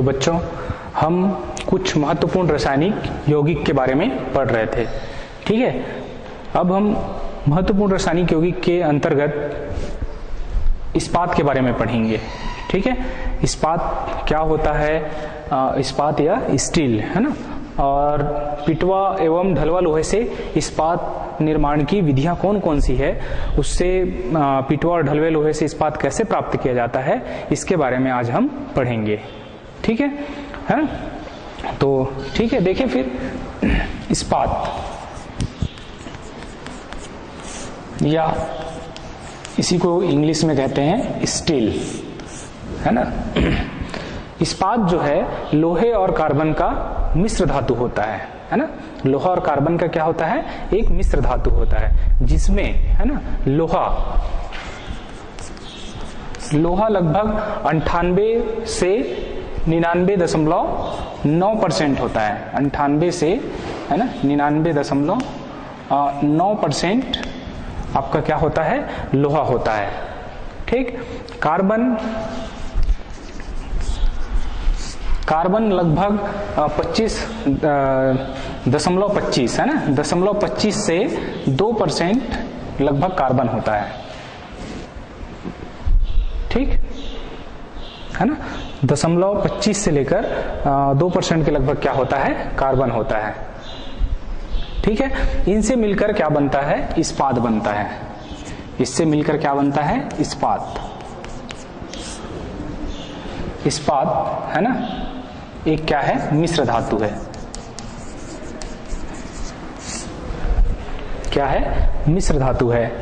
तो बच्चों हम कुछ महत्वपूर्ण रासायनिक यौगिक के बारे में पढ़ रहे थे, ठीक है। अब हम महत्वपूर्ण रासायनिक यौगिक के अंतर्गत इस्पात के बारे में पढ़ेंगे, ठीक है। इस्पात क्या होता है, इस्पात या स्टील, है ना। और पिटवा एवं ढलवा लोहे से इस्पात निर्माण की विधियां कौन कौन सी है, उससे पिटवा और ढलवे लोहे से इस्पात कैसे प्राप्त किया जाता है, इसके बारे में आज हम पढ़ेंगे, ठीक है। तो ठीक है, देखें फिर इस्पात या इसी को इंग्लिश में कहते हैं स्टील, है ना। इस्पात जो है लोहे और कार्बन का मिश्र धातु होता है ना। लोहा और कार्बन का क्या होता है, एक मिश्र धातु होता है, जिसमें, है ना, लोहा लगभग 98 से 99.9% होता है। 98 से, है ना, 99.9% आपका क्या होता है, लोहा होता है, ठीक। कार्बन लगभग 25.25 है ना, 0.25 से 2% लगभग कार्बन होता है, ठीक है ना। 0.25 से लेकर 2% के लगभग क्या होता है, कार्बन होता है, ठीक है। इनसे मिलकर क्या बनता है, इस्पात बनता है। इससे मिलकर क्या बनता है, इस्पात। इस्पात, है ना, एक क्या है, मिश्र धातु है। क्या है, मिश्र धातु है।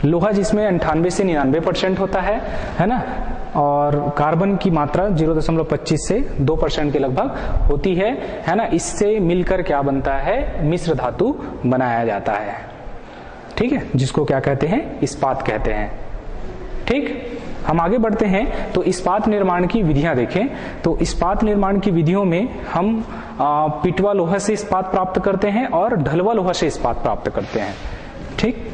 लोहा जिसमें 98 से 99% होता है ना, और कार्बन की मात्रा 0.25 से 2% के लगभग होती है ना। इससे मिलकर क्या बनता है, मिश्र धातु बनाया जाता है, ठीक है, जिसको क्या कहते हैं, इस्पात कहते हैं, ठीक। हम आगे बढ़ते हैं तो इस्पात निर्माण की विधियां देखें। तो इस्पात निर्माण की विधियों में हम पिटवा लोहा से इस्पात प्राप्त करते हैं और ढलवा लोहा से इस्पात प्राप्त करते हैं, ठीक।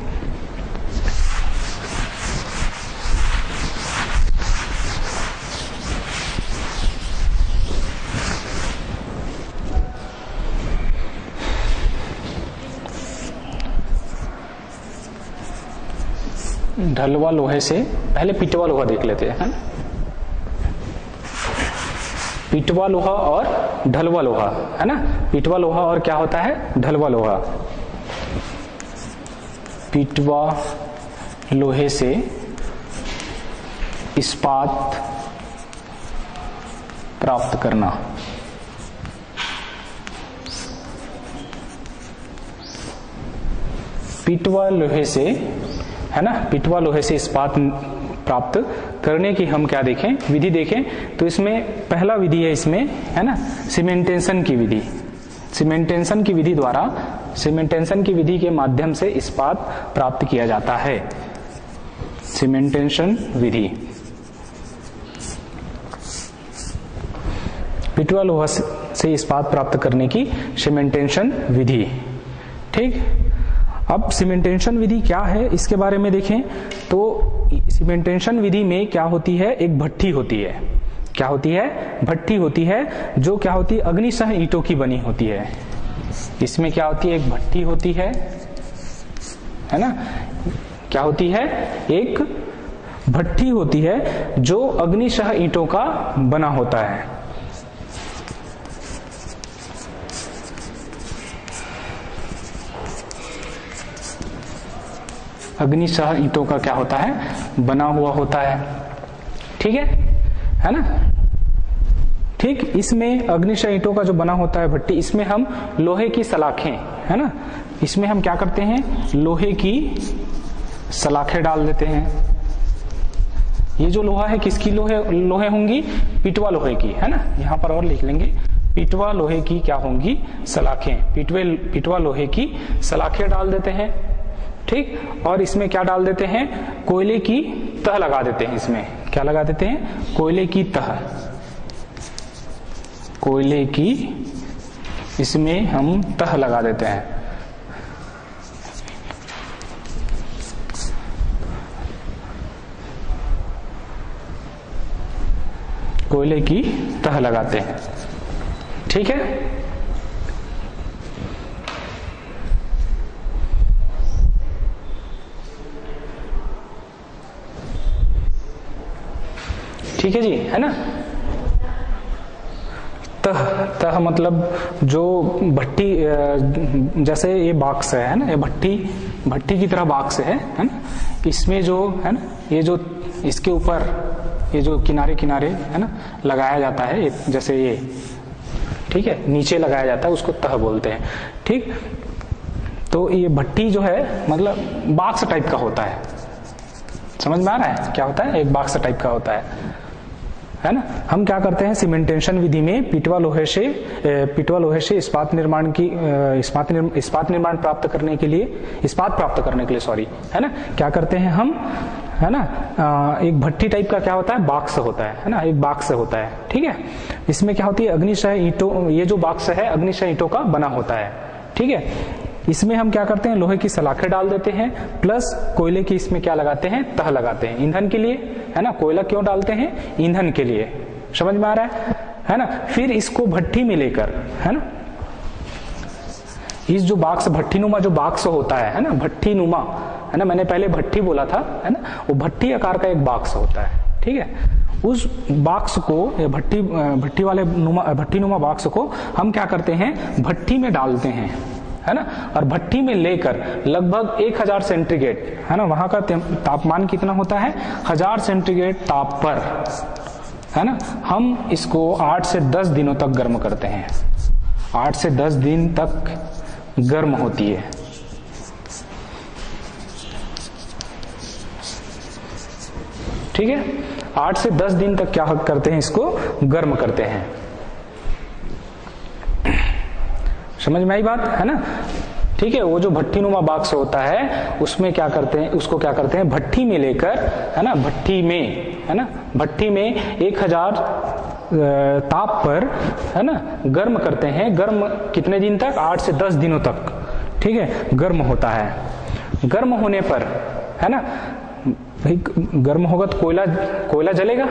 ढलवा लोहे से पहले पिटवा लोहा देख लेते हैं, पिटवा लोहा और ढलवा लोहा, है ना। पिटवा लोहा और क्या होता है, ढलवा लोहा। पिटवा लोहे से इस्पात प्राप्त करना, पिटवा लोहे से, है ना, पिटवा लोहे से इस्पात प्राप्त करने की हम क्या देखें, विधि देखें। तो इसमें पहला विधि है, इसमें, है ना, सीमेंटेशन की विधि। सीमेंटेशन की विधि द्वारा, सीमेंटेशन की विधि के माध्यम से इस्पात प्राप्त किया जाता है। सीमेंटेशन विधि, पिटवा लोहा से इस्पात प्राप्त करने की सीमेंटेशन विधि, ठीक। अब सीमेंटेशन विधि क्या है, इसके बारे में देखें। तो सीमेंटेशन विधि में क्या होती है, एक भट्ठी होती है। क्या होती है, भट्ठी होती है, जो क्या होती है, अग्निशह ईंटों की बनी होती है। इसमें क्या होती है, एक भट्ठी होती है ना। क्या होती है, एक भट्ठी होती है जो अग्निशह ईंटों का बना होता है। अग्निशह ईंटों का क्या होता है, बना हुआ होता है, ठीक है ना, ठीक। इसमें अग्निशह ईंटों का जो बना होता है भट्टी, इसमें हम लोहे की सलाखें, है ना, इसमें हम क्या करते हैं, लोहे की सलाखें डाल देते हैं। ये जो लोहा है किसकी लोहे होंगी, पिटवा लोहे की, है ना। यहां पर और लिख लेंगे, पिटवा लोहे की क्या होंगी, सलाखें। पिटवा लोहे की सलाखें डाल देते हैं, ठीक। और इसमें क्या डाल देते हैं, कोयले की तह लगा देते हैं। इसमें क्या लगा देते हैं, कोयले की तह। कोयले की इसमें हम तह लगा देते हैं। कोयले की तह लगाते हैं। ठीक है, ठीक है जी, है ना। तह मतलब जो भट्टी, जैसे ये बॉक्स है ना, ये भट्टी की तरह बॉक्स है ना। इसमें जो है ना, ये जो इसके ऊपर ये जो किनारे किनारे है ना लगाया जाता है, जैसे ये, ठीक है, नीचे लगाया जाता है, उसको तह बोलते हैं। ठीक, तो ये भट्टी जो है मतलब बॉक्स टाइप का होता है। समझ में आ रहा है क्या होता है? एक बॉक्स टाइप का होता है ना। हम क्या करते हैं, सीमेंटेशन विधि में पिटवा लोहे से इस्पात निर्माण प्राप्त करने के लिए सॉरी, है ना, क्या करते हैं हम, है ना, एक भट्टी टाइप का क्या होता है, बॉक्स होता है ना, एक बॉक्स होता है। ठीक है, इसमें क्या होती है, अग्निशय ईंटों, ये जो बॉक्स है अग्निशय ईंटों का बना होता है। ठीक है, इसमें हम क्या करते हैं, लोहे की सलाखें डाल देते हैं, प्लस कोयले की इसमें क्या लगाते हैं, तह लगाते हैं, ईंधन के लिए, है ना। कोयला क्यों डालते हैं? ईंधन के लिए। समझ में आ रहा है ना। फिर इसको भट्टी में लेकर, है ना, इस जो बॉक्स, भट्टीनुमा जो बॉक्स होता है ना, भट्टीनुमा, है ना, मैंने पहले भट्टी बोला था, है ना, वो भट्टी आकार का एक बॉक्स होता है। ठीक है, उस बॉक्स को, भट्टीनुमा बॉक्स को हम क्या करते हैं, भट्टी में डालते हैं, है ना, और भट्टी में लेकर लगभग 1000 सेंटीग्रेड, है ना, वहां का तापमान कितना होता है, 1000 सेंटीग्रेड ताप पर, है ना, हम इसको 8 से 10 दिनों तक गर्म करते हैं। 8 से 10 दिन तक गर्म होती है। ठीक है, 8 से 10 दिन तक क्या करते हैं, इसको गर्म करते हैं। समझ में आई बात, है ना। ठीक है, वो जो भट्टीनुमा बॉक्स होता है उसमें क्या करते हैं, उसको क्या करते हैं, भट्टी में लेकर, है ना, भट्टी में, है ना, भट्टी में 1000 ताप पर, है ना, गर्म करते हैं। गर्म कितने दिन तक? 8 से 10 दिनों तक। ठीक है, गर्म होता है। गर्म होने पर, है ना, भाई गर्म होगा तो कोयला जलेगा,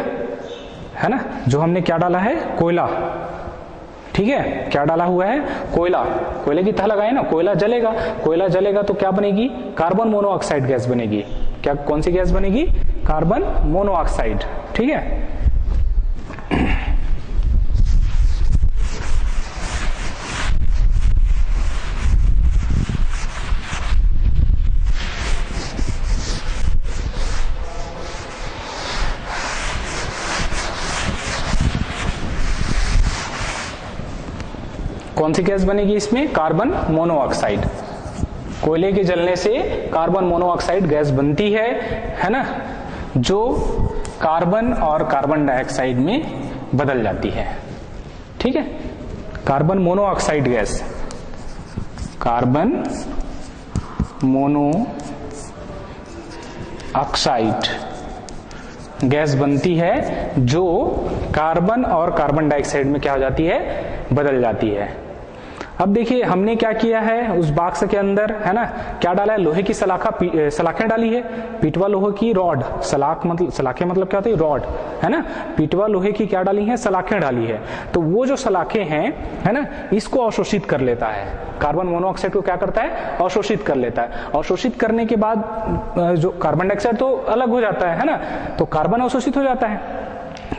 है ना, जो हमने क्या डाला है, कोयला। ठीक है, क्या डाला हुआ है, कोयला। कोयले की तह लगाए ना, कोयला जलेगा तो क्या बनेगी, कार्बन मोनोऑक्साइड गैस बनेगी। क्या, कौन सी गैस बनेगी, कार्बन मोनोऑक्साइड। ठीक है, कौन सी गैस बनेगी इसमें, कार्बन मोनोऑक्साइड। कोयले के जलने से कार्बन मोनोऑक्साइड गैस बनती है ना, जो कार्बन और कार्बन डाइऑक्साइड में बदल जाती है। ठीक है, carbon monoxide gas, carbon monoxide gas बनती है, जो कार्बन और कार्बन डाइऑक्साइड में क्या हो जाती है, बदल जाती है। अब देखिए हमने क्या किया है, उस बॉक्स के अंदर, है ना, क्या डाला है, लोहे की सलाखें डाली है, पिटवा लोहे की रॉड, सलाखें मतलब क्या होती है, रॉड, है ना, पिटवा लोहे की क्या डाली है, सलाखें डाली है। तो वो जो सलाखें हैं, है ना, इसको अवशोषित कर लेता है, कार्बन मोनोऑक्साइड को क्या करता है, अवशोषित कर लेता है। अवशोषित करने के बाद जो कार्बन डाइऑक्साइड तो अलग हो जाता है ना, तो कार्बन अवशोषित हो जाता है,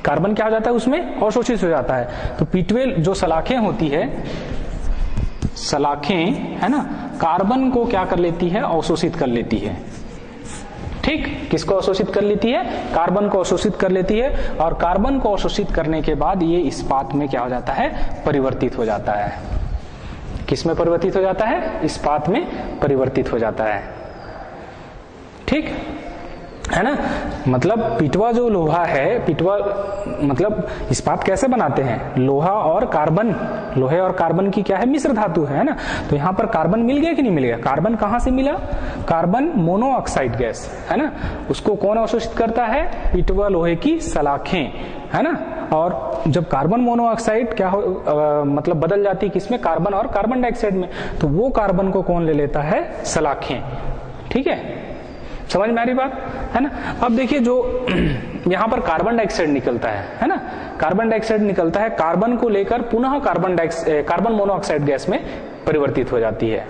कार्बन क्या हो जाता है, उसमें अवशोषित हो जाता है। तो पिटवे जो सलाखें होती है, सलाखें, है ना, कार्बन को क्या कर लेती है, अवशोषित कर लेती है। ठीक, किसको अवशोषित कर लेती है, कार्बन को अवशोषित कर लेती है। और कार्बन को अवशोषित करने के बाद ये इस्पात में क्या हो जाता है, परिवर्तित हो जाता है। किस में परिवर्तित हो जाता है, इस्पात में परिवर्तित हो जाता है। ठीक है ना, मतलब पिटवा जो लोहा है, पिटवा मतलब इस्पात कैसे बनाते हैं, लोहा और कार्बन, लोहे और कार्बन की क्या है, मिश्र धातु है ना। तो यहाँ पर कार्बन मिल गया कि नहीं मिल गया, कार्बन कहाँ से मिला, कार्बन मोनोऑक्साइड गैस, है ना, उसको कौन अवशोषित करता है, पिटवा लोहे की सलाखें, है ना। और जब कार्बन मोनोऑक्साइड क्या हो मतलब बदल जाती है किसमें, कार्बन और कार्बन डाइऑक्साइड में, तो वो कार्बन को कौन ले लेता है, सलाखें। ठीक है, समझ में आ रही बात, है ना। अब देखिए जो यहाँ पर कार्बन डाइऑक्साइड निकलता है ना, कार्बन डाइऑक्साइड निकलता है, कार्बन को लेकर पुनः कार्बन मोनोऑक्साइड गैस में परिवर्तित हो जाती है।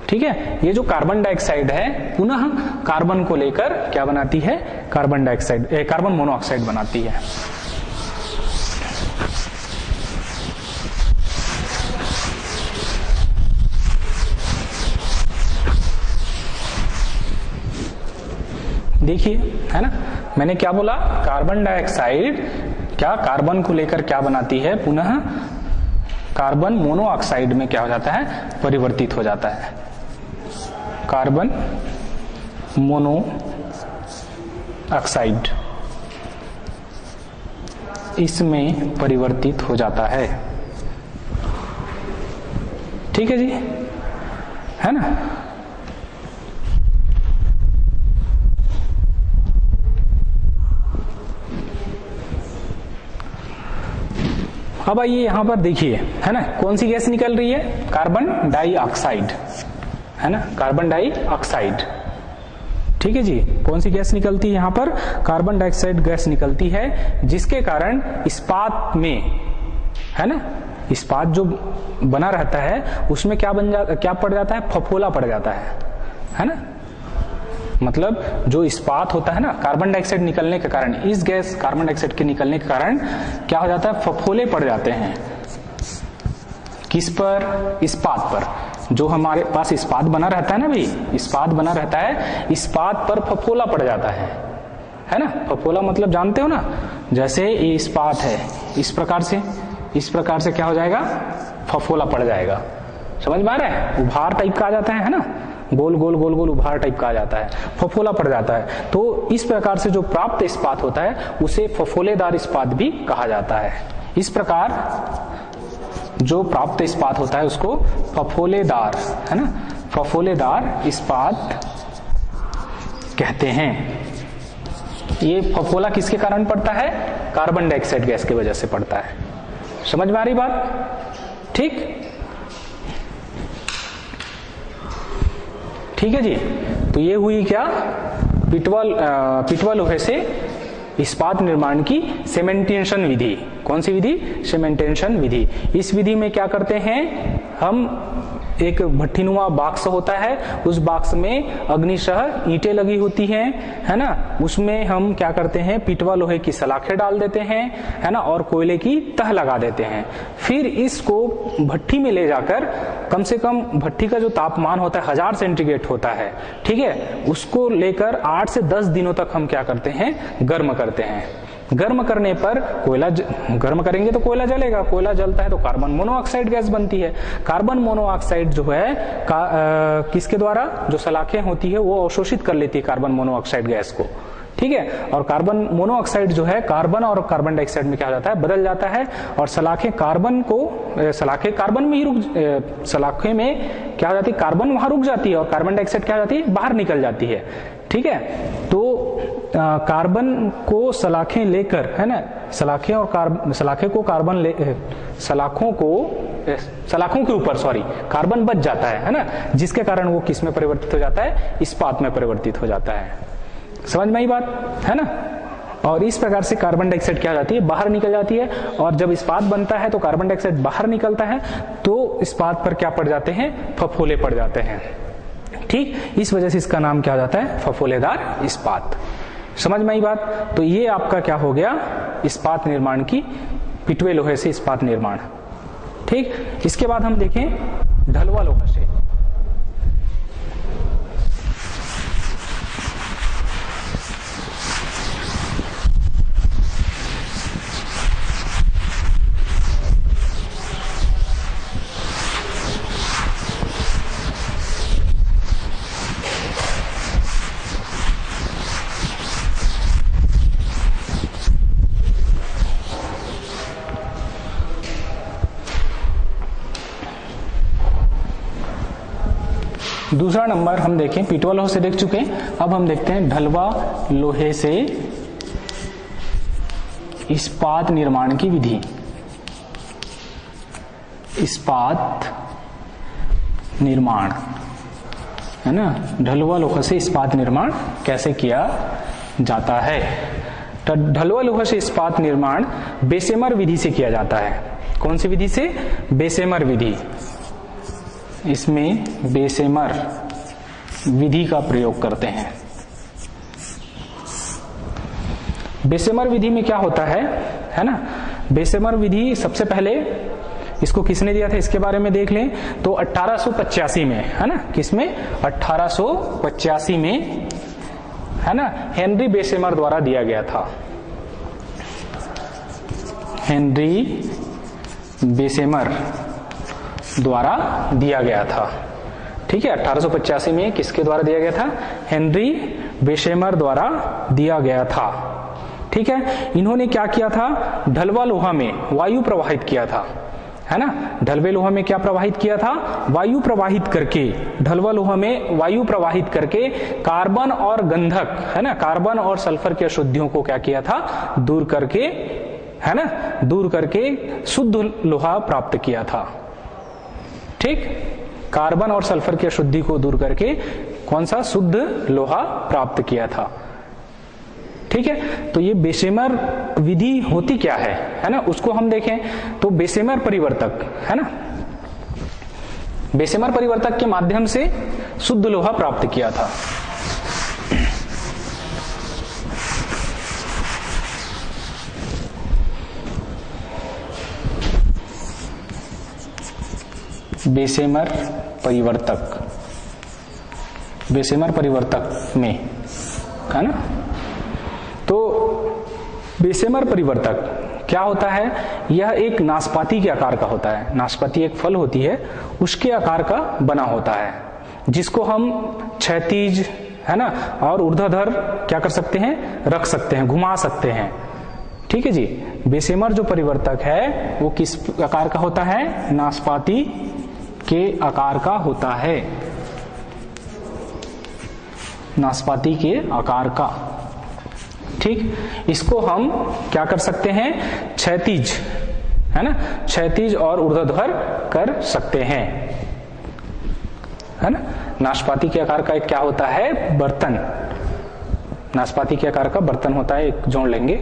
ठीक है, ये जो कार्बन डाइऑक्साइड है पुनः कार्बन को लेकर क्या बनाती है, कार्बन मोनोऑक्साइड बनाती है। देखिए, है ना, मैंने क्या बोला, कार्बन डाइऑक्साइड क्या कार्बन को लेकर क्या बनाती है, पुनः कार्बन मोनोऑक्साइड में क्या हो जाता है, परिवर्तित हो जाता है, कार्बन मोनोऑक्साइड इसमें परिवर्तित हो जाता है। ठीक है जी, है ना। अब आइए यहां पर देखिए, है ना, कौन सी गैस निकल रही है, कार्बन डाइऑक्साइड, है ना, कार्बन डाइऑक्साइड। ठीक है जी, कौन सी गैस निकलती है यहां पर, कार्बन डाइऑक्साइड गैस निकलती है, जिसके कारण इस्पात में, है ना, इस्पात जो बना रहता है उसमें क्या पड़ जाता है, फफोला पड़ जाता है ना। मतलब जो इस्पात होता है ना, कार्बन डाइऑक्साइड निकलने के कारण, इस गैस कार्बन डाइऑक्साइड के निकलने के कारण क्या हो जाता है, फफोले पड़ जाते हैं। किस पर, इस्पात पर। जो हमारे पास इस्पात बना रहता है ना भाई, इस्पात बना रहता है, इस्पात पर फफोला पड़ जाता है ना। फफोला मतलब जानते हो ना, जैसे ये इस्पात है, इस प्रकार से क्या हो जाएगा, फफोला पड़ जाएगा। समझ में आ रहा है, उभार टाइप का आ जाता है ना, गोल गोल गोल गोल उभार टाइप का आ जाता है, फफोला पड़ जाता है। तो इस प्रकार से जो प्राप्त इस्पात होता है उसे फफोलेदार इस्पात भी कहा जाता है। इस प्रकार जो प्राप्त इस्पात होता है उसको फफोलेदार, है ना, फफोलेदार इस्पात कहते हैं। ये फफोला किसके कारण पड़ता है, कार्बन डाइऑक्साइड गैस की वजह से पड़ता है। समझ में आ रही बात, ठीक है जी। तो ये हुई क्या, पिटवा लोहे से इस्पात निर्माण की सेमेंटेशन विधि। कौन सी विधि, सेमेंटेशन विधि। इस विधि में क्या करते हैं हम, एक भट्टीनुमा बाक्स होता है, उस बाक्स में अग्निशः ईंटें लगी होती हैं, है ना, उसमें हम क्या करते हैं, पिटवा लोहे की सलाखें डाल देते हैं, है ना, और कोयले की तह लगा देते हैं। फिर इसको भट्टी में ले जाकर, कम से कम भट्टी का जो तापमान होता है 1000 सेंटीग्रेड होता है, ठीक है, उसको लेकर 8 से 10 दिनों तक हम क्या करते हैं, गर्म करते हैं। गर्म करने पर कोयला गर्म करेंगे तो कोयला जलेगा, कोयला जलता है तो कार्बन मोनोऑक्साइड गैस बनती है। कार्बन मोनोऑक्साइड जो है किसके द्वारा, जो सलाखें होती है वो अवशोषित कर लेती है कार्बन मोनोऑक्साइड गैस को। ठीक है, और कार्बन मोनोऑक्साइड जो है कार्बन और कार्बन डाइऑक्साइड में क्या हो जाता है, बदल जाता है, और सलाखें कार्बन में ही सलाखें में क्या हो जाती है, कार्बन वहां रुक जाती है और कार्बन डाइऑक्साइड क्या हो जाती है, बाहर निकल जाती है। ठीक है, तो कार्बन को सलाखें लेकर, है ना, सलाखों के ऊपर कार्बन बच जाता है ना, जिसके कारण वो किस में परिवर्तित हो जाता है, इस्पात में परिवर्तित हो जाता है। समझ में आई बात, है ना। और इस प्रकार से कार्बन डाइऑक्साइड क्या हो जाती है, बाहर निकल जाती है, और जब इस्पात बनता है तो कार्बन डाइऑक्साइड बाहर निकलता है, तो इस्पात पर क्या पड़ जाते हैं, फफोले पड़ जाते हैं। ठीक, इस वजह से इसका नाम क्या हो जाता है, फफोलेदार इस्पात। समझ में आई बात। तो ये आपका क्या हो गया, इस्पात निर्माण की, पिटवे लोहे से इस्पात निर्माण। ठीक, इसके बाद हम देखें ढलवा लोहा से। दूसरा नंबर हम देखें, पिटवा लोहे से देख चुके हैं, अब हम देखते हैं ढलवा लोहे से इस्पात निर्माण की विधि। इस्पात निर्माण, है ना, ढलवा लोहे से इस्पात निर्माण कैसे किया जाता है। ढलुआ लोहा से इस्पात निर्माण बेसेमर विधि से किया जाता है। कौन सी विधि से? बेसेमर विधि। इसमें बेसेमर विधि का प्रयोग करते हैं। बेसेमर विधि में क्या होता है ना? बेसेमर विधि सबसे पहले इसको किसने दिया था इसके बारे में देख लें तो 1885 में, है ना? किसमें? 1885 में, है ना? हेनरी बेसेमर द्वारा दिया गया था। हेनरी बेसेमर द्वारा दिया गया था। ठीक है, 1885 में किसके द्वारा दिया गया था? हेनरी बेसेमर द्वारा दिया गया था। ठीक है, इन्होंने क्या किया था? ढलवा लोहा में वायु प्रवाहित किया था, है ना? ढलवे लोहा में क्या प्रवाहित किया था? वायु प्रवाहित करके, ढलवा लोहा में वायु प्रवाहित करके कार्बन और गंधक, है ना, कार्बन और सल्फर की अशुद्धियों को क्या किया था? दूर करके, है ना, दूर करके शुद्ध लोहा प्राप्त किया था। ठीक, कार्बन और सल्फर की अशुद्धि को दूर करके कौन सा? शुद्ध लोहा प्राप्त किया था। ठीक है, तो ये बेसेमर विधि होती क्या है ना? उसको हम देखें तो बेसेमर परिवर्तक, है ना, बेसेमर परिवर्तक के माध्यम से शुद्ध लोहा प्राप्त किया था। बेसेमर परिवर्तक, बेसेमर परिवर्तक में, है ना? तो बेसेमर परिवर्तक क्या होता है? यह एक नाशपाती के आकार का होता है। नाशपाती एक फल होती है, उसके आकार का बना होता है, जिसको हम क्षैतिज, है ना, और ऊर्ध्वाधर क्या कर सकते हैं? रख सकते हैं, घुमा सकते हैं। ठीक है जी। बेसेमर जो परिवर्तक है वो किस आकार का होता है? नाशपाती के आकार का होता है, नाशपाती के आकार का। ठीक, इसको हम क्या कर सकते हैं? क्षैतिज, है ना, क्षैतिज और ऊर्ध्वाधर कर सकते हैं, है ना। नाशपाती के आकार का एक क्या होता है? बर्तन, नाशपाती के आकार का बर्तन होता है, एक जोड़ लेंगे।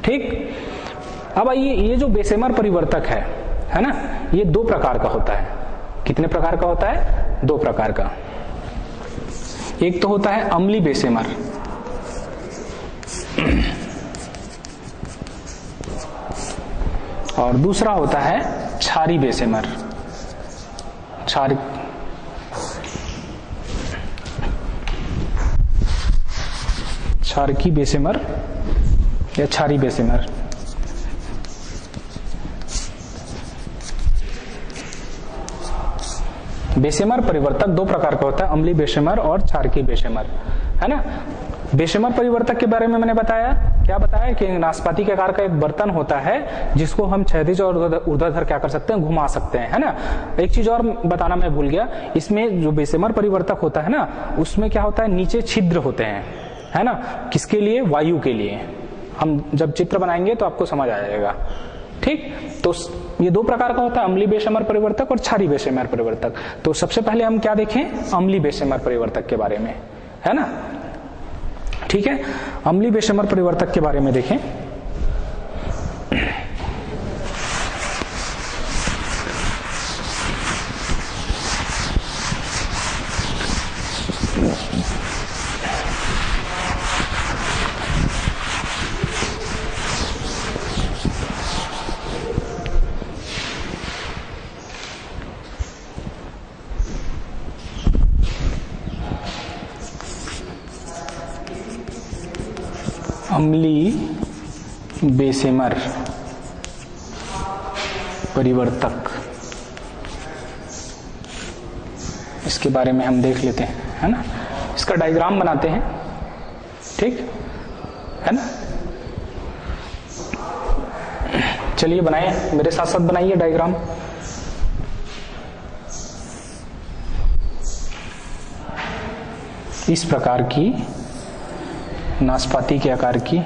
ठीक, अब आइए, ये जो बेसेमर परिवर्तक है ना, ये दो प्रकार का होता है। कितने प्रकार का होता है? दो प्रकार का। एक तो होता है अम्लीय बेसेमर, और दूसरा होता है क्षारीय बेसेमर। क्षारकी बेसेमर या क्षारीय बेसेमर। बेसेमर परिवर्तक दो प्रकार का होता है, अम्लीय बेसेमर और क्षारकीय बेसेमर, है ना। बेसेमर परिवर्तक के बारे में मैंने बताया, क्या बताया कि नाशपाती के आकार का एक बर्तन होता है जिसको हम क्षैतिज और ऊर्ध्वाधर क्या कर सकते हैं? घुमा सकते हैं, है ना। एक चीज और बताना मैं भूल गया, इसमें जो बेसेमर परिवर्तक होता है ना, उसमें क्या होता है? नीचे छिद्र होते हैं, है ना। किसके लिए? वायु के लिए। हम जब चित्र बनाएंगे तो आपको समझ आ जाएगा। ठीक, तो ये दो प्रकार का होता है, अम्लीय बेसेमर परिवर्तक और क्षारीय बेसेमर परिवर्तक। तो सबसे पहले हम क्या देखें? अम्लीय बेसेमर परिवर्तक के बारे में, है ना। ठीक है, अम्लीय बेसेमर परिवर्तक के बारे में देखें। अम्लीय बेसेमर परिवर्तक, इसके बारे में हम देख लेते हैं, है ना। इसका डायग्राम बनाते हैं, ठीक है ना। चलिए बनाइए, मेरे साथ साथ बनाइए डायग्राम। इस प्रकार की नाशपाती के आकार की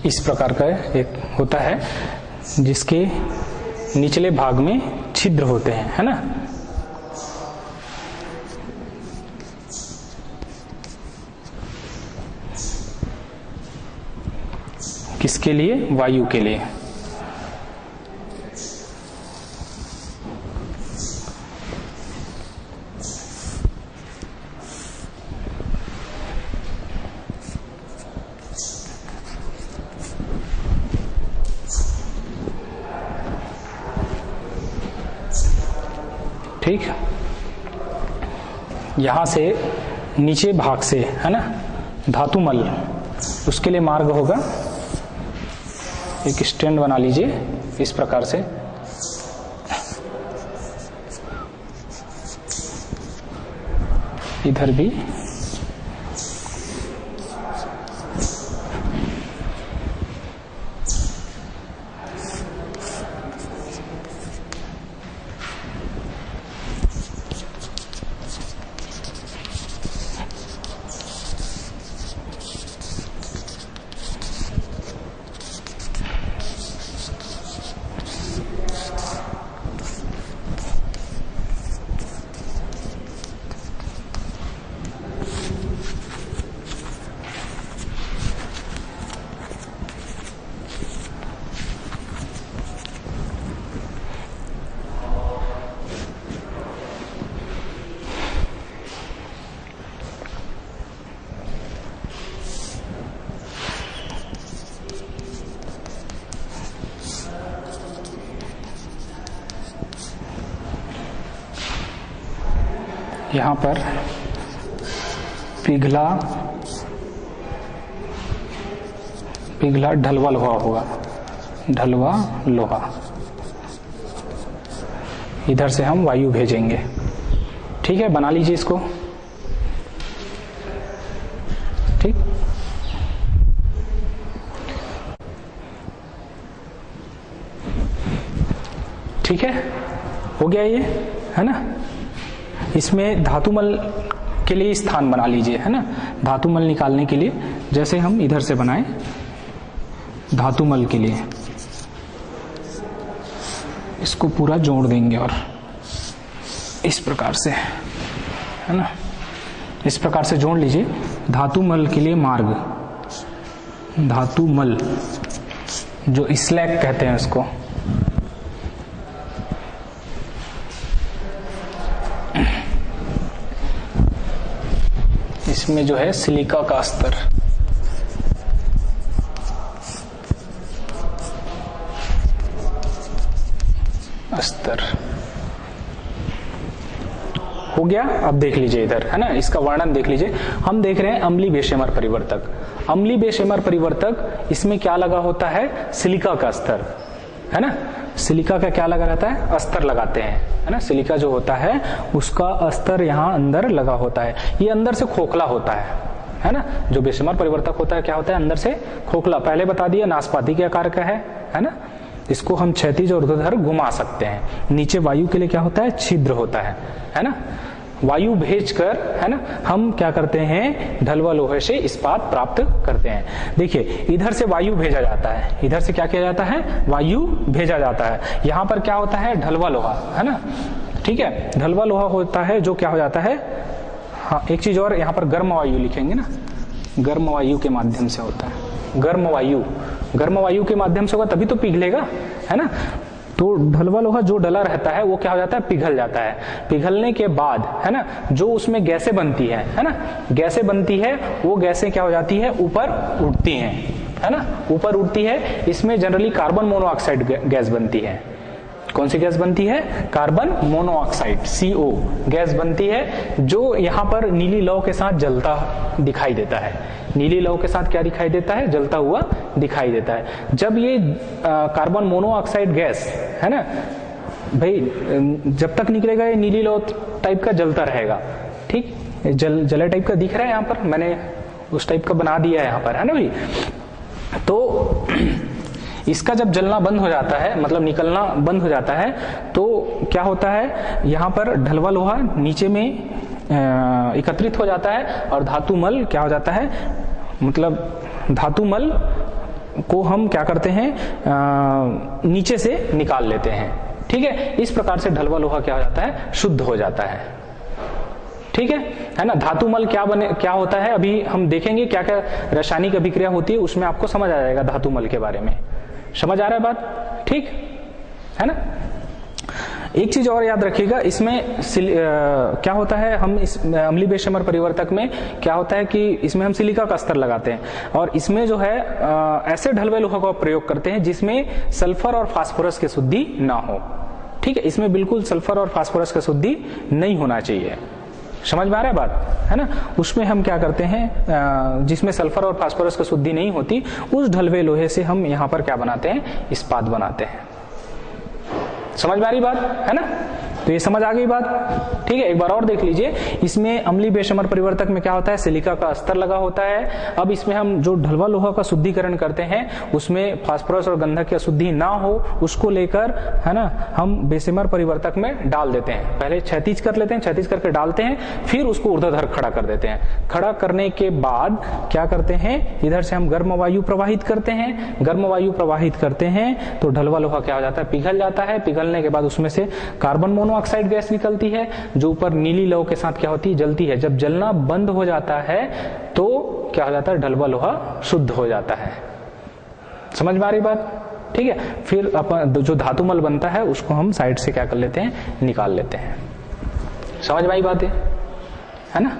इस प्रकार का एक होता है जिसके निचले भाग में छिद्र होते हैं, है ना। किसके लिए? वायु के लिए। ठीक, यहां से नीचे भाग से, है ना, धातुमल, उसके लिए मार्ग होगा, एक स्टैंड बना लीजिए इस प्रकार से, इधर भी यहाँ पर पिघला ढलवा लोहा होगा, ढलवा लोहा, इधर से हम वायु भेजेंगे। ठीक है, बना लीजिए इसको। ठीक, ठीक है, हो गया ये, है ना। इसमें धातुमल के लिए स्थान बना लीजिए, है ना। धातुमल निकालने के लिए जैसे हम इधर से बनाए धातुमल के लिए, इसको पूरा जोड़ देंगे और इस प्रकार से, है ना, इस प्रकार से जोड़ लीजिए। धातुमल के लिए मार्ग, धातुमल जो स्लैग कहते हैं उसको, इसमें जो है सिलिका का अस्तर, हो गया। अब देख लीजिए इधर, है ना, इसका वर्णन देख लीजिए। हम देख रहे हैं अम्लीय बेशेमर परिवर्तक। अम्लीय बेशेमर परिवर्तक, इसमें क्या लगा होता है? सिलिका का अस्तर, है ना। सिलिका का क्या लगा रहता है? अस्तर लगाते हैं, है ना। सिलिका जो होता है उसका अस्तर यहाँ अंदर लगा होता है। ये अंदर से खोखला होता है ना। जो बेशेमर परिवर्तक होता है क्या होता है? अंदर से खोखला। पहले बता दिया नाशपाती के आकार का है ना। इसको हम क्षैतिज और ऊर्ध्वाधर घुमा सकते हैं। नीचे वायु के लिए क्या होता है? छिद्र होता है ना। वायु भेजकर, है ना, हम क्या करते हैं? ढलवा लोहे से इस्पात प्राप्त करते हैं। देखिए इधर से वायु भेजा जाता है, इधर से क्या किया जाता है? वायु भेजा जाता है। यहाँ पर क्या होता है? ढलवा लोहा, है ना। ठीक है, ढलवा लोहा होता है जो क्या हो जाता है, हाँ एक चीज और, यहाँ पर गर्म वायु लिखेंगे ना, गर्म वायु के माध्यम से होता है। गर्म वायु के माध्यम से होगा तभी तो पिघलेगा, है ना। तो ढलवा लोहा जो डला रहता है वो क्या हो जाता है? पिघल जाता है। पिघलने के बाद, है ना, जो उसमें गैसें बनती है ना, गैसें बनती है, वो गैसें क्या हो जाती है? ऊपर उठती हैं, है ना, ऊपर उठती है। इसमें जनरली कार्बन मोनोऑक्साइड गैस बनती है। कौन सी गैस बनती है? कार्बन मोनोऑक्साइड, CO गैस बनती है, जो यहाँ पर नीली लौ के साथ जलता दिखाई देता है। नीली लौ के साथ क्या दिखाई देता है? जलता हुआ दिखाई देता है। जब ये कार्बन मोनोऑक्साइड गैस, है ना भाई, जब तक निकलेगा ये नीली लौ टाइप का जलता रहेगा। ठीक, जले टाइप का दिख रहा है यहाँ पर, मैंने उस टाइप का बना दिया है यहाँ पर, है ना भाई। तो इसका जब जलना बंद हो जाता है, मतलब निकलना बंद हो जाता है, तो क्या होता है? यहाँ पर ढलवा लोहा नीचे में एकत्रित हो जाता है और धातुमल क्या हो जाता है? मतलब धातुमल को हम क्या करते हैं, नीचे से निकाल लेते हैं। ठीक है, इस प्रकार से ढलवा लोहा क्या हो जाता है, शुद्ध हो जाता है। ठीक है ना। धातुमल क्या होता है, अभी हम देखेंगे क्या क्या रासायनिक अभिक्रिया होती है, उसमें आपको समझ आ जाएगा धातुमल के बारे में। समझ आ रहा है बात, ठीक है ना। एक चीज और याद रखिएगा, इसमें क्या होता है, हम इस अम्लीय बेशमर परिवर्तक में क्या होता है कि इसमें हम सिलिका का स्तर लगाते हैं, और इसमें जो है ऐसे ढलवे लोहा का प्रयोग करते हैं जिसमें सल्फर और फास्फोरस की शुद्धि ना हो। ठीक है, इसमें बिल्कुल सल्फर और फास्फोरस की शुद्धि नहीं होना चाहिए। समझ में आ रहा है बात, है ना। उसमें हम क्या करते हैं, जिसमें सल्फर और फास्फोरस की शुद्धि नहीं होती, उस ढलवे लोहे से हम यहाँ पर क्या बनाते हैं, इस्पात बनाते हैं। समझ में आ रही बात, है ना। तो ये समझ आ गई बात, ठीक है। एक बार और देख लीजिए, इसमें अम्लीय बेशमर परिवर्तक में क्या होता है, सिलिका का अस्तर लगा होता है। अब इसमें हम जो ढलवा लोहा का शुद्धिकरण करते हैं, उसमें फास्फोरस और गंधक की अशुद्धि ना हो, उसको लेकर, है ना, हम बेशमर परिवर्तक में डाल देते हैं। पहले क्षैतिज कर लेते हैं, क्षैतिज करके डालते हैं, फिर उसको ऊर्ध्वाधर खड़ा कर देते हैं। खड़ा करने के बाद क्या करते हैं, इधर से हम गर्म वायु प्रवाहित करते हैं। गर्म वायु प्रवाहित करते हैं तो ढलवा लोहा क्या हो जाता है, पिघल जाता है। पिघलने के बाद उसमें से कार्बन मोनोऑक्साइड गैस निकलती है, जो ऊपर नीली लौ के साथ क्या होती है, जलती है। जब जलना बंद हो जाता है तो क्या हो जाता है, ढलवा लोहा शुद्ध हो जाता है। समझ में आ रही बात, ठीक है। फिर अपन जो धातुमल बनता है उसको हम साइड से क्या कर लेते हैं, निकाल लेते हैं। समझ में आई बात है ना।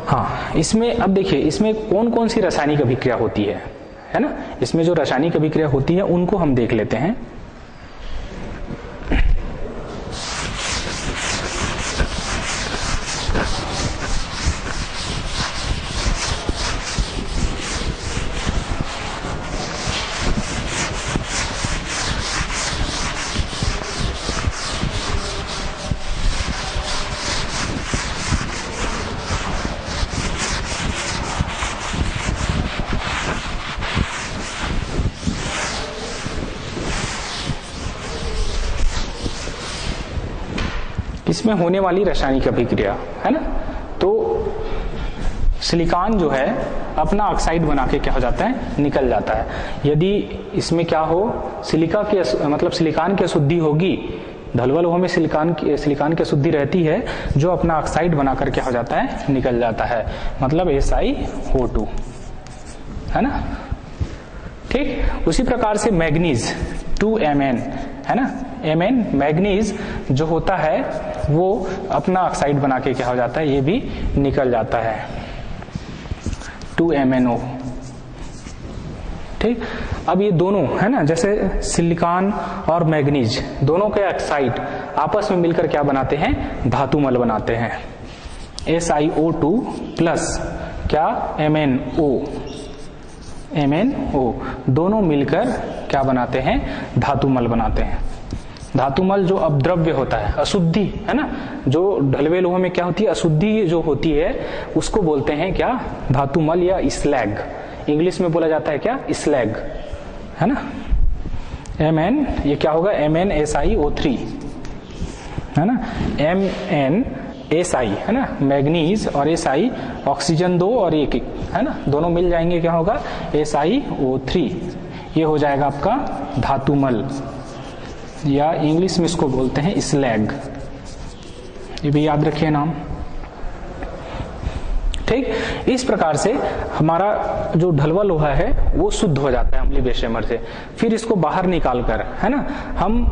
हाँ, इसमें अब देखिए, इसमें कौन कौन सी रासायनिक अभिक्रिया होती है ना। इसमें जो रासायनिक अभिक्रिया होती है उनको हम देख लेते हैं। इसमें होने वाली रासायनिक अभिक्रिया, है ना। तो सिलिकॉन जो है अपना ऑक्साइड बना के क्या हो जाता है, निकल जाता है। यदि इसमें क्या हो, सिलिका के मतलब सिलिकॉन की अशुद्धि होगी, ढलवा लोहे में सिलिकॉन की अशुद्धि रहती है, जो अपना ऑक्साइड बनाकर क्या हो जाता है, निकल जाता है। मतलब SiO2, है ना। ठीक, उसी प्रकार से मैग्नीज 2Mn, है ना। Mn मैग्नीज जो होता है वो अपना ऑक्साइड बना के क्या हो जाता है, ये भी निकल जाता है, 2MnO। ठीक, अब ये दोनों, है ना, जैसे सिलिकॉन और मैग्नीज दोनों के ऑक्साइड आपस में मिलकर क्या बनाते हैं, धातुमल बनाते हैं। SiO2 प्लस क्या, MnO दोनों मिलकर क्या बनाते हैं, धातुमल बनाते हैं। धातुमल जो अपद्रव्य होता है, अशुद्धि, है ना, जो ढलवे लोहे में क्या होती है, अशुद्धि जो होती है, उसको बोलते हैं क्या, धातुमल या स्लैग। इंग्लिश में बोला जाता है क्या, स्लैग, है ना। Mn ये क्या होगा, MnSiO3, है ना। MnSi, है ना, मैग्नीज और Si, ऑक्सीजन 2 और 1, है ना, दोनों मिल जाएंगे, क्या होगा, SiO3। ये हो जाएगा आपका धातुमल, या इंग्लिश में इसको बोलते हैं स्लैग। ये भी याद रखिए नाम। ठीक, इस प्रकार से हमारा जो ढलवा लोहा है वो शुद्ध हो जाता है अम्लीय बेशमर से। फिर इसको बाहर निकालकर, है ना, हम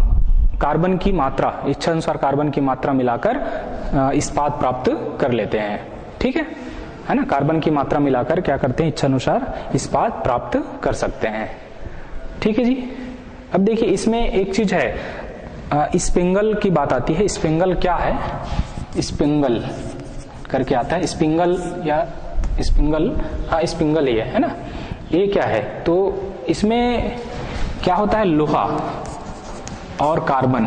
कार्बन की मात्रा, इच्छा अनुसार कार्बन की मात्रा मिलाकर इस्पात प्राप्त कर लेते हैं। ठीक है ना, कार्बन की मात्रा मिलाकर क्या करते हैं, इच्छा अनुसार इस्पात प्राप्त कर सकते हैं। ठीक है जी। अब देखिए, इसमें एक चीज है, स्पिंगल की बात आती है। स्पिंगल क्या है, स्पिंगल करके आता है, स्पिंगल या स्पिंगल, हाँ स्पिंगल ही है ना। ये क्या है, तो इसमें क्या होता है, लोहा और कार्बन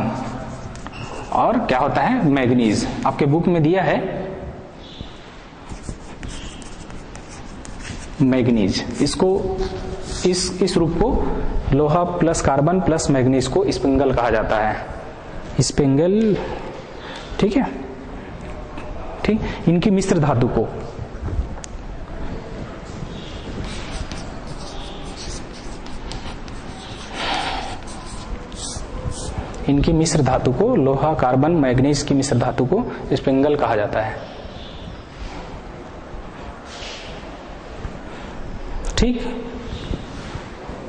और क्या होता है, मैग्नीज। आपके बुक में दिया है मैग्नीज, इसको इस रूप को लोहा प्लस कार्बन प्लस मैग्नीज को स्पिंगल कहा जाता है, स्पिंगल। ठीक है, ठीक, इनकी मिश्र धातु को इनकी मिश्र धातु को, लोहा कार्बन मैग्नीज की मिश्र धातु को स्पिंगल कहा जाता है। ठीक,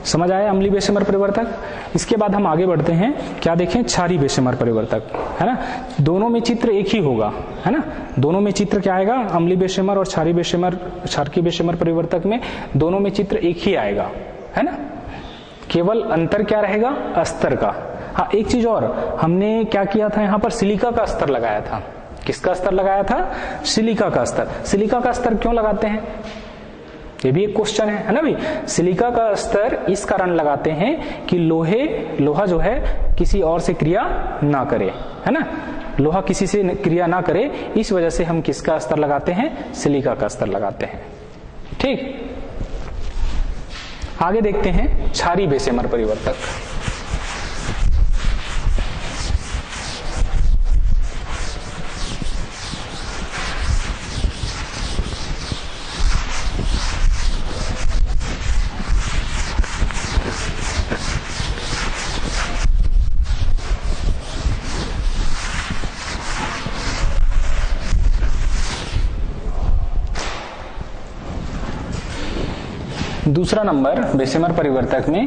समझ आया अम्लीय बेशेमर परिवर्तक। इसके बाद हम आगे बढ़ते हैं, क्या देखें, क्षारीय बेशेमर परिवर्तक, है ना। दोनों में चित्र एक ही होगा, है ना। दोनों में चित्र क्या आएगा, अम्लीय बेशेमर और क्षारीय बेशेमर परिवर्तक में दोनों में चित्र एक ही आएगा, है ना। केवल अंतर क्या रहेगा, अस्तर का। हाँ, एक चीज और, हमने क्या किया था, यहाँ पर सिलिका का अस्तर लगाया था। किसका अस्तर लगाया था, सिलिका का अस्तर। सिलिका का अस्तर क्यों लगाते हैं, ये भी एक क्वेश्चन है ना भाई। सिलिका का स्तर इस कारण लगाते हैं कि लोहा जो है किसी और से क्रिया ना करे, है ना। लोहा किसी से क्रिया ना करे, इस वजह से हम किसका स्तर लगाते हैं, सिलिका का स्तर लगाते हैं। ठीक, आगे देखते हैं क्षारीय बेशेमर परिवर्तक। दूसरा नंबर बेशेमर परिवर्तक में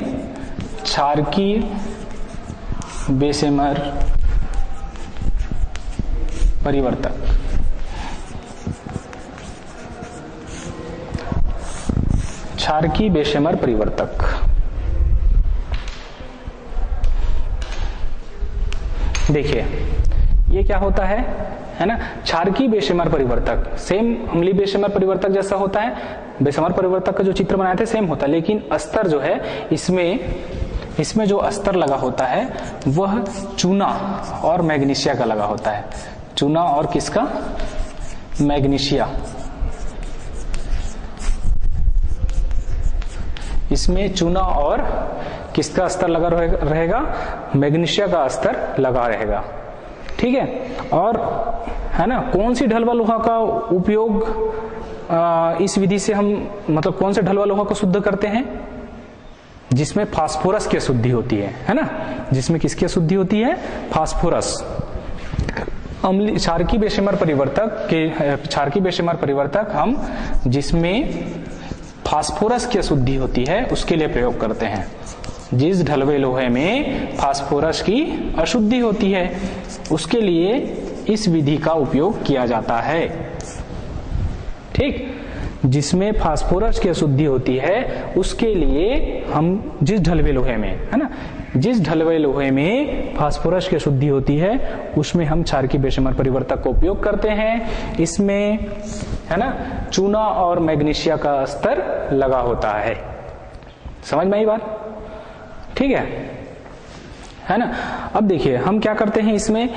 क्षारकीय बेशेमर परिवर्तक। क्षारकीय बेशेमर परिवर्तक, देखिए ये क्या होता है ना। क्षारकीय बेशेमर परिवर्तक सेम अम्लीय बेशेमर परिवर्तक जैसा होता है। बेशेमर परिवर्तक का जो चित्र बनाए थे सेम होता है, लेकिन अस्तर जो है इसमें जो अस्तर लगा होता है वह चूना और मैग्नीशिया का लगा होता है। चूना और किसका, मैग्नीशिया। इसमें चूना और किसका अस्तर लगा रहेगा, मैग्नीशिया का अस्तर लगा रहेगा। ठीक है, और है ना, कौन सी ढलवा लोहा का उपयोग इस विधि से हम, मतलब कौन से ढलवा लोहा को शुद्ध करते हैं, जिसमें फास्फोरस की अशुद्धि होती है ना। जिसमें किसकी अशुद्धि होती है, फास्फोरस। क्षारकीय बेशेमर परिवर्तक हम जिसमें फास्फोरस की अशुद्धि होती है उसके लिए प्रयोग करते हैं। जिस ढलवे लोहे में फास्फोरस की अशुद्धि होती है उसके लिए इस विधि का उपयोग किया जाता है। ठीक, जिसमें फास्फोरस की अशुद्धि होती है उसके लिए हम जिस ढलवे लोहे में, है ना, जिस ढलवे लोहे में फास्फोरस की अशुद्धि होती है उसमें हम क्षारकीय बेशेमर परिवर्तक का उपयोग करते हैं। इसमें, है ना, चूना और मैग्नीशिया का स्तर लगा होता है। समझ में आई बात, ठीक है ना। अब देखिए हम क्या करते हैं इसमें,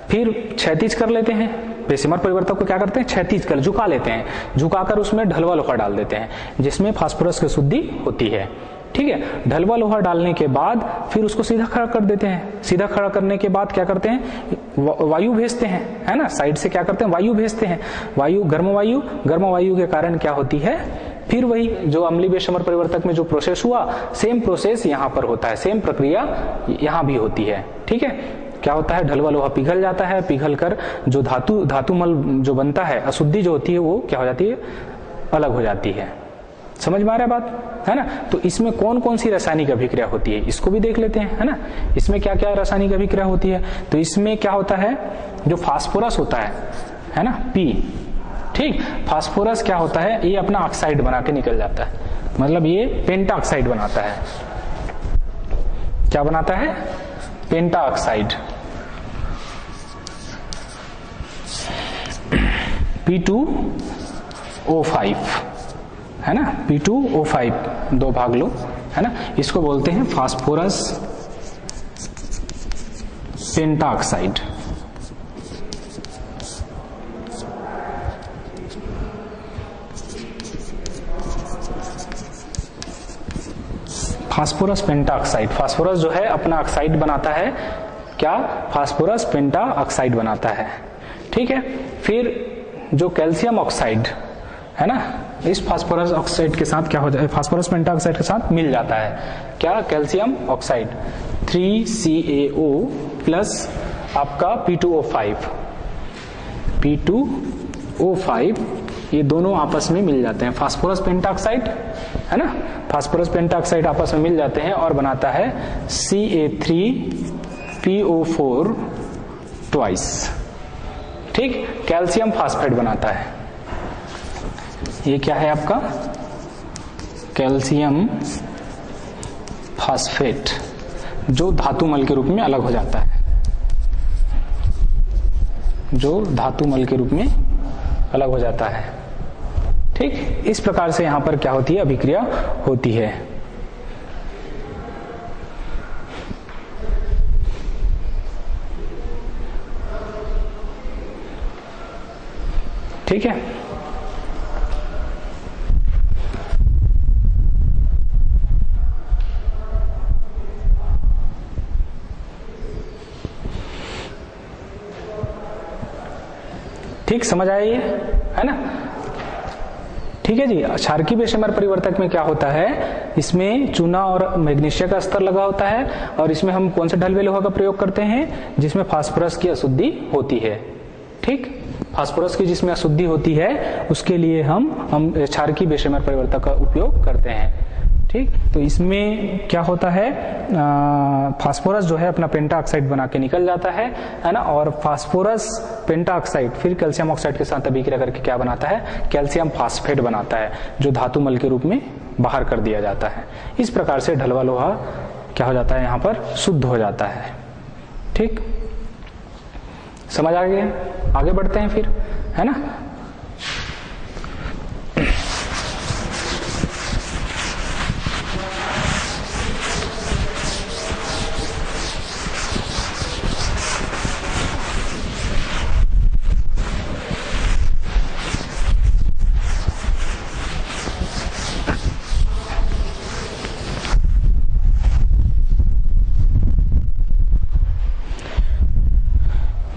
फिर क्षैतिज कर लेते हैं। बेशेमर परिवर्तक को क्या करते हैं, क्षैतिज कर, झुका लेते हैं। झुकाकर उसमें ढलवा लोहा डाल देते हैं जिसमें फास्फोरस की शुद्धि होती है। ठीक है, ढलवा लोहा डालने के बाद फिर उसको सीधा खड़ा कर देते हैं। सीधा खड़ा करने के बाद क्या करते हैं, वायु भेजते हैं, है ना, साइड से क्या करते हैं, वायु भेजते हैं। गर्म वायु के कारण क्या होती है, फिर वही जो अम्लीय बेशेमर परिवर्तक में जो प्रोसेस हुआ, सेम प्रोसेस यहाँ पर होता है, सेम प्रक्रिया यहाँ भी होती है। ठीक है, क्या होता है, ढलवा लोहा पिघल जाता है, पिघल कर जो धातुमल जो बनता है, अशुद्धि जो होती है वो क्या हो जाती है, अलग हो जाती है। समझ में आ रहा है बात, है ना। तो इसमें कौन कौन सी रासायनिक अभिक्रिया होती है इसको भी देख लेते हैं, है ना। इसमें क्या क्या रासायनिक अभिक्रिया होती है, तो इसमें क्या होता है, जो फास्फोरस होता है ना, पी, ठीक, फास्फोरस क्या होता है, ये अपना ऑक्साइड बना के निकल जाता है, मतलब ये पेंटा ऑक्साइड बनाता है। क्या बनाता है, पेंटा ऑक्साइड, P2O5, है ना, P2O5, 2 भाग लो, है ना। इसको बोलते हैं फास्फोरस पेंटा ऑक्साइड। फास्फोरस पेंटा ऑक्साइड, फास्फोरस जो है अपना ऑक्साइड बनाता है, क्या, फास्फोरस पेंटा ऑक्साइड बनाता है। ठीक है, फिर जो कैल्शियम ऑक्साइड है ना, इस फास्फोरस ऑक्साइड के साथ क्या हो जाए, फास्फोरस पेंटा ऑक्साइड के साथ मिल जाता है, क्या, कैल्शियम ऑक्साइड। 3CaO प्लस आपका P2O5 ये दोनों आपस में मिल जाते हैं, फास्फोरस पेंटाऑक्साइड है ना, फास्फोरस पेंटाऑक्साइड आपस में मिल जाते हैं और बनाता है Ca3PO4 ट्वाइस। ठीक, कैल्शियम फास्फेट बनाता है। ये क्या है आपका कैल्शियम फास्फेट, जो धातुमल के रूप में अलग हो जाता है, जो धातुमल के रूप में अलग हो जाता है। ठीक, इस प्रकार से यहां पर क्या होती है, अभिक्रिया होती है। ठीक है, ठीक, समझ आया ये, है ना। ठीक है जी। क्षारकीय बेशेमर परिवर्तक में क्या होता है, इसमें चूना और मैग्नीशियम का स्तर लगा होता है और इसमें हम कौन से ढलवे लोहा का प्रयोग करते हैं, जिसमें फास्फोरस की अशुद्धि होती है। ठीक, फास्फोरस की जिसमें अशुद्धि होती है उसके लिए हम क्षारकीय बेशेमर परिवर्तक का उपयोग करते हैं। ठीक, तो इसमें क्या होता है, फास्फोरस जो है अपना पेंटाऑक्साइड बना के निकल जाता है ना, और फास्फोरस पेंटाऑक्साइड फिर कैल्शियम ऑक्साइड के साथ अभिक्रिया करके क्या बनाता है, कैल्शियम फास्फेट बनाता है, जो धातुमल के रूप में बाहर कर दिया जाता है। इस प्रकार से ढलवा लोहा क्या हो जाता है, यहाँ पर शुद्ध हो जाता है। ठीक, समझ आ गया, आगे बढ़ते हैं फिर, है ना।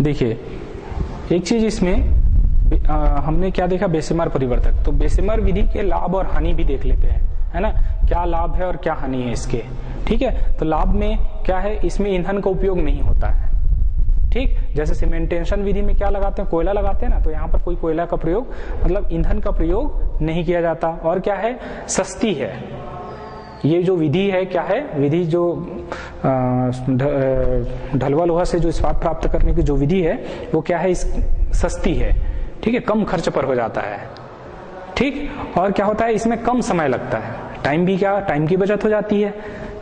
देखिए एक चीज इसमें हमने क्या देखा, बेशेमर परिवर्तक, तो बेशेमर विधि के लाभ और हानि भी देख लेते हैं, है ना, क्या लाभ है और क्या हानि है इसके। ठीक है, तो लाभ में क्या है, इसमें ईंधन का उपयोग नहीं होता है। ठीक, जैसे सीमेंटेशन विधि में क्या लगाते हैं, कोयला लगाते हैं ना, तो यहाँ पर कोई कोयला का प्रयोग मतलब ईंधन का प्रयोग नहीं किया जाता। और क्या है, सस्ती है ये जो विधि है, क्या है विधि, जो ढलवा लोहा से जो इस्पात प्राप्त करने की जो विधि है वो क्या है, सस्ती है। ठीक है, कम खर्च पर हो जाता है। ठीक, और क्या होता है, इसमें कम समय लगता है, टाइम भी क्या, टाइम की बचत हो जाती है।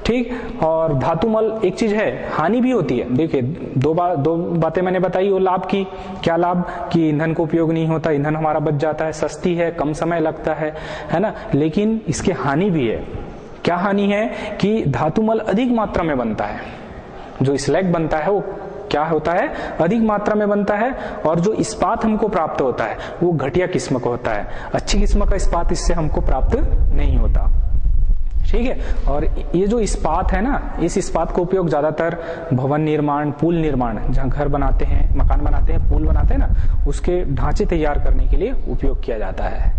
ठीक, और धातुमल एक चीज है, हानि भी होती है। देखिए दो बातें मैंने बताई, वो लाभ की, क्या लाभ कि ईंधन का उपयोग नहीं होता, ईंधन हमारा बच जाता है, सस्ती है, कम समय लगता है ना। लेकिन इसके हानि भी है। क्या हानि है कि धातुमल अधिक मात्रा में बनता है, जो स्लैग बनता है वो क्या होता है, अधिक मात्रा में बनता है, और जो इस्पात हमको प्राप्त होता है वो घटिया किस्म का होता है, अच्छी किस्म का इस्पात इससे हमको प्राप्त नहीं होता। ठीक है, और ये जो इस्पात है ना, इस इस्पात का उपयोग ज्यादातर भवन निर्माण, पुल निर्माण, जहां घर बनाते हैं, मकान बनाते हैं, पुल बनाते हैं ना, उसके ढांचे तैयार करने के लिए उपयोग किया जाता है।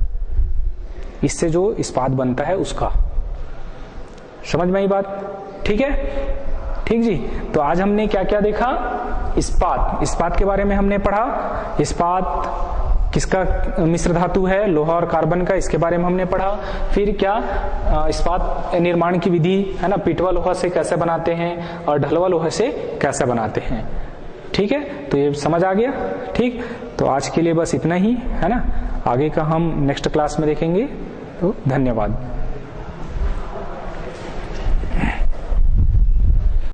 इससे जो इस्पात बनता है उसका, समझ में आई बात। ठीक है, ठीक जी। तो आज हमने क्या क्या देखा, इस्पात के बारे में हमने पढ़ा। इस्पात किसका मिश्र धातु है, लोहा और कार्बन का, इसके बारे में हमने पढ़ा। फिर क्या इस्पात निर्माण की विधि है ना, पिटवा लोहा से कैसे बनाते हैं और ढलवा लोहा से कैसे बनाते हैं। ठीक है, तो ये समझ आ गया। ठीक, तो आज के लिए बस इतना ही, है ना। आगे का हम नेक्स्ट क्लास में देखेंगे। तो धन्यवाद।